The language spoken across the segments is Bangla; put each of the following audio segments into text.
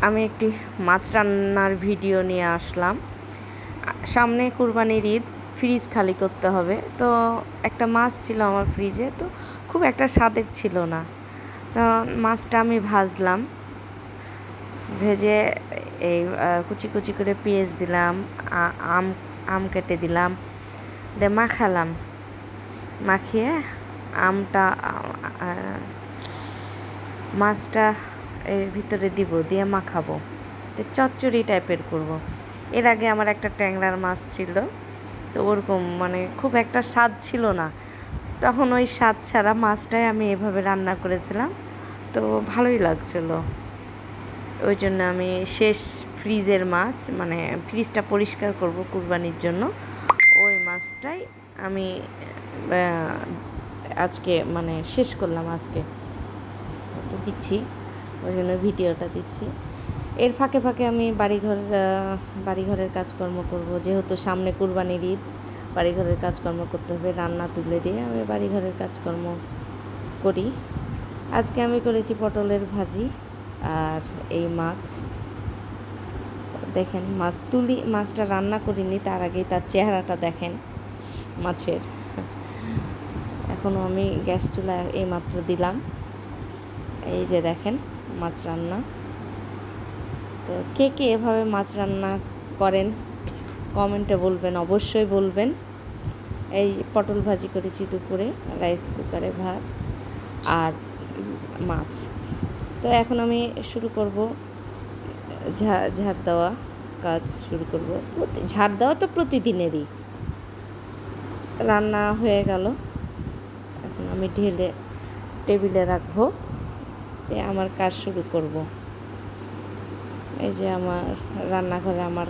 আমি একটি মাছ রান্নার ভিডিও নিয়ে আসলাম। সামনে কুরবানির ঈদ, ফ্রিজ খালি করতে হবে। তো একটা মাছ ছিল আমার ফ্রিজে, তো খুব একটা স্বাদের ছিল না। তো মাছটা আমি ভাজলাম, ভেজে এই কুচি কুচি করে পেঁয়াজ দিলাম, আম আম কেটে দিলাম, দিয়ে মাখালাম। মাখিয়ে আমটা মাছটা এর ভিতরে দিব, দিয়ে মাখাবো, চচ্চড়ি টাইপের করব। এর আগে আমার একটা ট্যাংরার মাছ ছিল, তো ওরকম খুব একটা স্বাদ ছিল না। তখন ওই স্বাদ ছাড়া মাছটাই আমি এভাবে রান্না করেছিলাম, তো ভালোই লাগছিল। ওই জন্য আমি শেষ ফ্রিজের মাছ ফ্রিজটা পরিষ্কার করব কুরবানির জন্য, ওই মাছটাই আমি আজকে শেষ করলাম আজকে, তো দিচ্ছি, ওই জন্য ভিডিওটা দিচ্ছি। এর ফাঁকে ফাঁকে আমি বাড়িঘরের কাজকর্ম করব, যেহেতু সামনে কুরবানির ঈদ, বাড়িঘরের কাজকর্ম করতে হবে। রান্না তুলে দিয়ে আমি বাড়িঘরের কাজকর্ম করি। আজকে আমি করেছি পটলের ভাজি আর এই মাছ। দেখেন, মাছটা রান্না করিনি, তার আগেই তার চেহারাটা দেখেন মাছের। এখনও আমি গ্যাস চুলায় এইমাত্র দিলাম। এই যে দেখেন মাছ রান্না। তো কে কে এভাবে মাছ রান্না করেন কমেন্টে বলবেন, অবশ্যই বলবেন। এই পটল ভাজি করেছি দুপুরে, রাইস কুকারে ভাত আর মাছ। তো এখন আমি শুরু করব ঝাড় দেওয়া কাজ শুরু করব। ঝাড় দেওয়া তো প্রতিদিনেরই। রান্না হয়ে গেল, এখন আমি ঢেলে টেবিলে রাখবো, তো আমার কাজ শুরু করব। এই যে আমার রান্নাঘরে আমার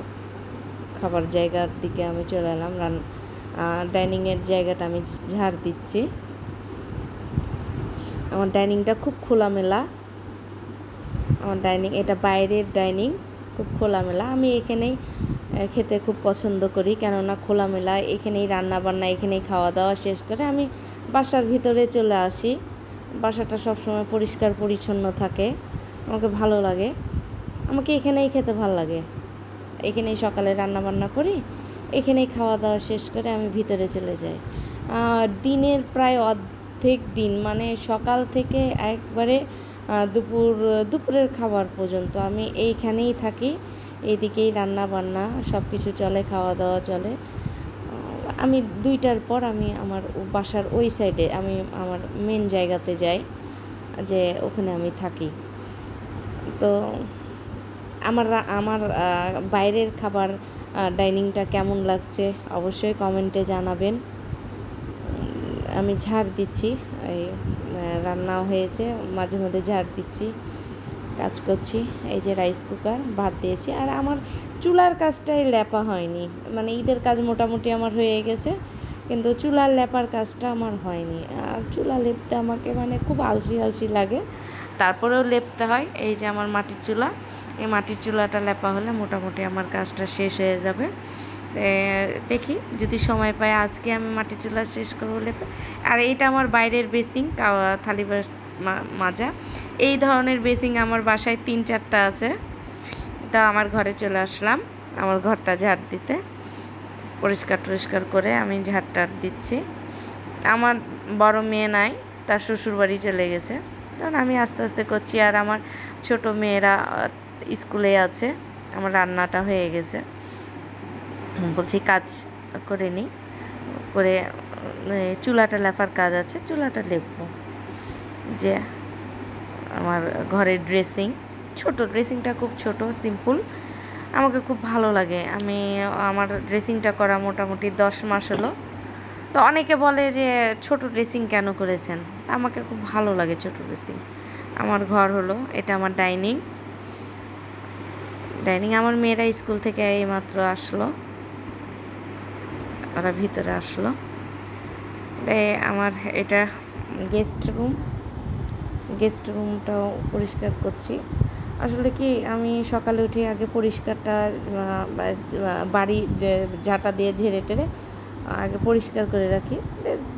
খাবার জায়গার দিকে আমি চলে এলাম। ডাইনিংয়ের জায়গাটা আমি ঝাড় দিচ্ছি। আমার ডাইনিংটা খুব খোলামেলা। আমার এটা বাইরের ডাইনিং, খুব খোলামেলা। আমি এখানেই খেতে খুব পছন্দ করি, কেননা খোলামেলা। এখানেই রান্না বান্না, এখানেই খাওয়া দাওয়া শেষ করে আমি বাসার ভিতরে চলে আসি। বাসাটা সবসময় পরিষ্কার পরিচ্ছন্ন থাকে, আমাকে ভালো লাগে। আমাকে এখানেই খেতে ভালো লাগে। এখানেই সকালে রান্না বান্না করি, এখানেই খাওয়া দাওয়া শেষ করে আমি ভিতরে চলে যাই। দিনের প্রায় অর্ধেক দিন, সকাল থেকে একবারে দুপুরের খাবার পর্যন্ত আমি এইখানেই থাকি। এইদিকেই রান্না বান্না সব কিছু চলে, খাওয়া দাওয়া চলে। আমি 2টার পর আমি আমার বাসার ওই সাইডে, আমি আমার মেন জায়গাতে যাই, যে ওখানে আমি থাকি। তো আমার বাইরের খাবার ডাইনিংটা কেমন লাগছে অবশ্যই কমেন্টে জানাবেন। আমি ঝাড় দিচ্ছি, এই রান্না হয়েছে, মাঝে মধ্যে ঝাড় দিচ্ছি, কাজ করছি। এই যে রাইস কুকার, ভাত দিয়েছি। আর আমার চুলার কাজটাই লেপা হয়নি। ঈদের কাজ মোটামুটি আমার হয়ে গেছে, কিন্তু চুলার লেপার কাজটা আমার হয়নি। আর চুলা লেপতে আমাকে খুব আলসি লাগে, তারপরেও লেপতে হয়। এই যে আমার মাটির চুলা, এই মাটির চুলাটা লেপা হলে মোটামুটি আমার কাজটা শেষ হয়ে যাবে। দেখি যদি সময় পাই, আজকে আমি মাটির চুলা শেষ করবো লেপে। আর এইটা আমার বাইরের বেসিং, থালি মাজা। এই ধরনের বেসিং আমার বাসায় 3-4টা আছে। তা আমার ঘরে চলে আসলাম আমার ঘরটা ঝাড় দিতে। পরিষ্কার করে আমি ঝাড় দিচ্ছি। আমার বড় মেয়ে নাই, তার শ্বশুর বাড়ি চলে গেছে, তখন আমি আস্তে আস্তে করছি। আর আমার ছোট মেয়েরা স্কুলে আছে। আমার রান্নাটা হয়ে গেছে, বলছি কাজ করে নিই, করে চুলাটা লেপার কাজ আছে, চুলাটা লেপবো। যে আমার ঘরের ড্রেসিং, ড্রেসিংটা খুব ছোট, সিম্পল, আমাকে খুব ভালো লাগে। আমার ড্রেসিংটা করা মোটামুটি 10 মাস হলো। তো অনেকে বলে যে ছোট ড্রেসিং কেন করেছেন, আমাকে খুব ভালো লাগে ছোট ড্রেসিং। আমার ঘর হলো এটা, আমার ডাইনিং। আমার মেয়েরা স্কুল থেকে এইমাত্র আসলো, ওরা ভিতরে আসলো। আমার এটা গেস্ট রুমটাও পরিষ্কার করছি। আসলে কি, আমি সকালে উঠে আগে পরিষ্কারটা বাড়ি ঝাঁটা দিয়ে ঝেড়ে টেরে আগে পরিষ্কার করে রাখি।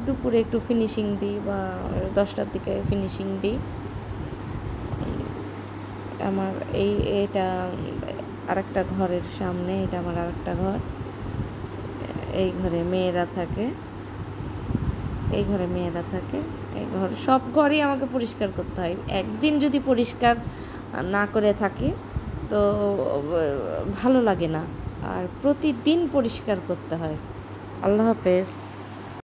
দুপুরে একটু ফিনিশিং দিই, বা 10টার দিকে ফিনিশিং দিই। আমার এটা আরেকটা ঘরের সামনে, এটা আমার আরেকটা ঘর। এই ঘরে মেয়েরা থাকে, এই ঘরে মেয়েরা থাকে। এই ঘর, সব ঘরই আমাকে পরিষ্কার করতে হয়। একদিন যদি পরিষ্কার না করে থাকি তো ভালো লাগে না, আর প্রতিদিন পরিষ্কার করতে হয়। আল্লাহ হাফেজ।